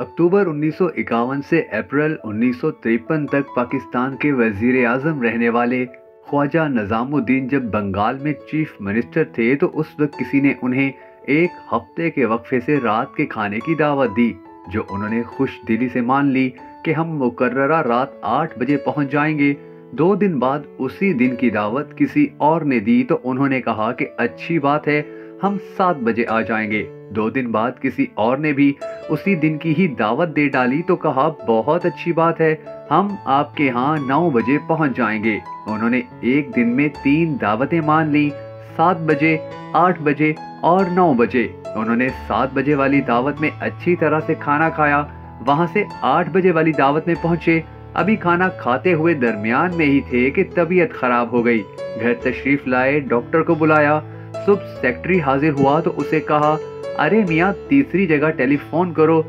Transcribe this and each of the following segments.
اکتوبر 1951 سے اپریل 1953 تک پاکستان کے وزیر اعظم رہنے والے خواجہ نظام الدین جب بنگال میں چیف منسٹر تھے تو اس وقت کسی نے انہیں ایک ہفتے کے وقفے سے رات کے کھانے کی دعوت دی، جو انہوں نے خوش دلی سے مان لی کہ ہم مقررہ رات 8 بجے پہنچ جائیں گے۔ 2 دن بعد اسی دن کی دعوت کسی اور نے دی تو انہوں نے کہا کہ اچھی بات ہے، ہم 7 بجے آ جائیں گے۔ 2 دن بعد کسی اور نے بھی اسی دن کی ہی دعوت دے ڈالی تو کہا بہت اچھی بات ہے، ہم آپ کے ہاں 9 بجے پہنچ جائیں گے۔ انہوں نے ایک دن میں 3 دعوتیں مان لی، 7 بجے، 8 بجے اور 9 بجے۔ انہوں نے 7 بجے والی دعوت میں اچھی طرح سے کھانا کھایا، وہاں سے 8 بجے والی دعوت میں پہنچے۔ ابھی کھانا کھاتے ہوئے درمیان میں ہی تھے کہ طبیعت خراب ہو گئی۔ گھر تشریف لائے، ڈاکٹر کو بلایا۔ صبح سیکٹری حاضر ہوا تو اسے کہا، ارے میاں تیسری جگہ ٹیلی فون کرو۔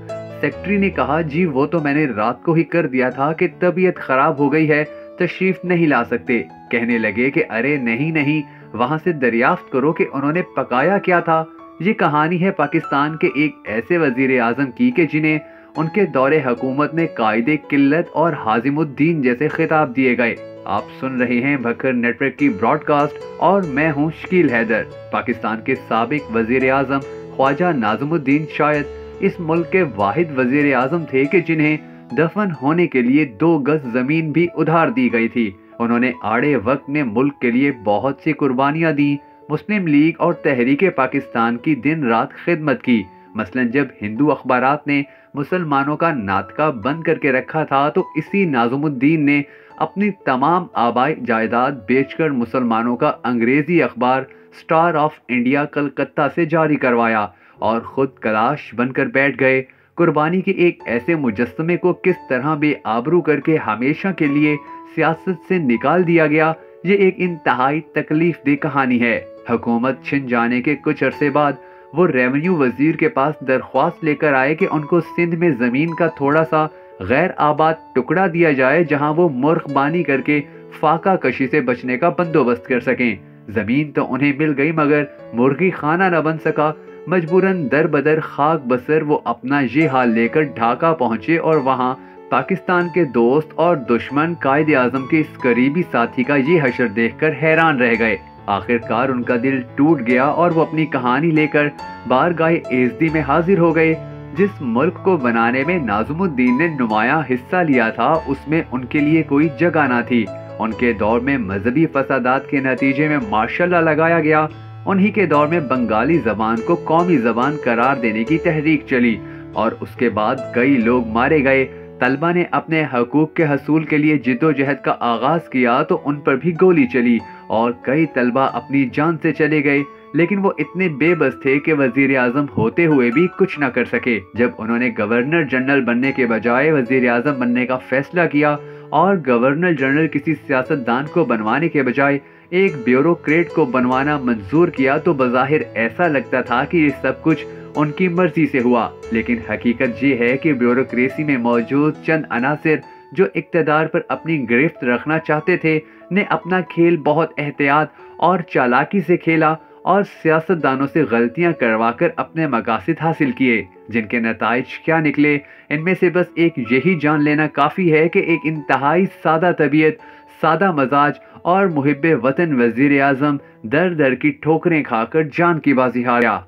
سیکٹری نے کہا، جی وہ تو میں نے رات کو ہی کر دیا تھا کہ طبیعت خراب ہو گئی ہے، تشریف نہیں لا سکتے۔ کہنے لگے کہ ارے نہیں، وہاں سے دریافت کرو کہ انہوں نے پکایا کیا تھا۔ یہ کہانی ہے پاکستان کے ایک ایسے وزیر اعظم کی کہ جنہیں ان کے دور حکومت میں قائد قلت اور حازم الدین جیسے خطاب دیے گئے۔ آپ سن رہے ہیں بھکر نیٹ ورک کی براڈ کاسٹ اور میں ہوں شکیل حیدر۔ پاکستان کے سابق وزیر اعظم خواجہ نظام الدین شاید اس ملک کے واحد وزیر اعظم تھے کہ جنہیں دفن ہونے کے لیے 2 گز زمین بھی ادھار دی گئی تھی۔ انہوں نے آڑے وقت میں ملک کے لیے بہت سی قربانیاں دیں، مسلم لیگ اور تحریک پاکستان کی دن رات خدمت کی۔ مثلا جب ہندو اخبارات نے مسلمانوں کا ناطقہ بند کر کے رکھا تھا تو اسی نظام الدین نے اپنی تمام آبائی جائیداد بیچ کر مسلمانوں کا انگریزی اخبار سٹار آف انڈیا کلکتہ سے جاری کروایا اور خود کلاش بن کر بیٹھ گئے۔ قربانی کے ایک ایسے مجسمے کو کس طرح بے آبرو کر کے ہمیشہ کے لیے سیاست سے نکال دیا گیا، یہ ایک انتہائی تکلیف دہ کہانی ہے۔ حکومت چھن جانے کے کچھ عرصے بعد وہ ریونیو وزیر کے پاس درخواست لے کر آئے کہ ان کو سندھ میں زمین کا تھوڑا سا غیر آباد ٹکڑا دیا جائے جہاں وہ مرغ بانی کر کے فاقہ کشی سے بچنے کا بندوبست کر سکیں۔ زمین تو انہیں مل گئی مگر مرغی خانہ نہ بن سکا۔ مجبوراً در بدر خاک بسر وہ اپنا یہ حال لے کر ڈھاکہ پہنچے اور وہاں پاکستان کے دوست اور دشمن قائد اعظم کے اس قریبی ساتھی کا یہ حشر دیکھ کر حیران رہ گئے۔ آخرکار ان کا دل ٹوٹ گیا اور وہ اپنی کہانی لے کر بارگاہ ایزدی میں حاضر ہو گئے۔ جس ملک کو بنانے میں نظام الدین نے نمایاں حصہ لیا تھا اس میں ان کے لیے کوئی جگہ نہ تھی۔ ان کے دور میں مذہبی فسادات کے نتیجے میں مارشل لا لگایا گیا۔ انہی کے دور میں بنگالی زبان کو قومی زبان قرار دینے کی تحریک چلی اور اس کے بعد کئی لوگ مارے گئے۔ طلبہ نے اپنے حقوق کے حصول کے لیے جدوجہد کا آغاز کیا تو ان پر بھی گولی چلی اور کئی طلبہ اپنی جان سے چلے گئے، لیکن وہ اتنے بے بس تھے کہ وزیر اعظم ہوتے ہوئے بھی کچھ نہ کر سکے۔ جب انہوں نے گورنر جنرل بننے کے بجائے وزیر اعظم بننے کا فیصلہ کیا اور گورنر جنرل کسی سیاستدان کو بنوانے کے بجائے ایک بیوروکریٹ کو بنوانا منظور کیا تو بظاہر ایسا لگتا تھا کہ یہ سب کچھ ان کی مرضی سے ہوا، لیکن حقیقت یہ ہے کہ بیوروکریسی میں موجود چند عناصر جو اقتدار پر اپنی گرفت رکھنا چاہتے تھے نے اپنا کھیل بہت احتیاط اور چالاکی سے کھیلا اور سیاستدانوں سے غلطیاں کروا کر اپنے مقاصد حاصل کیے، جن کے نتائج کیا نکلے ان میں سے بس ایک یہی جان لینا کافی ہے کہ ایک انتہائی سادہ طبیعت، سادہ مزاج اور محب وطن وزیر اعظم در در کی ٹھوکریں کھا کر جان کی بازی ہارا۔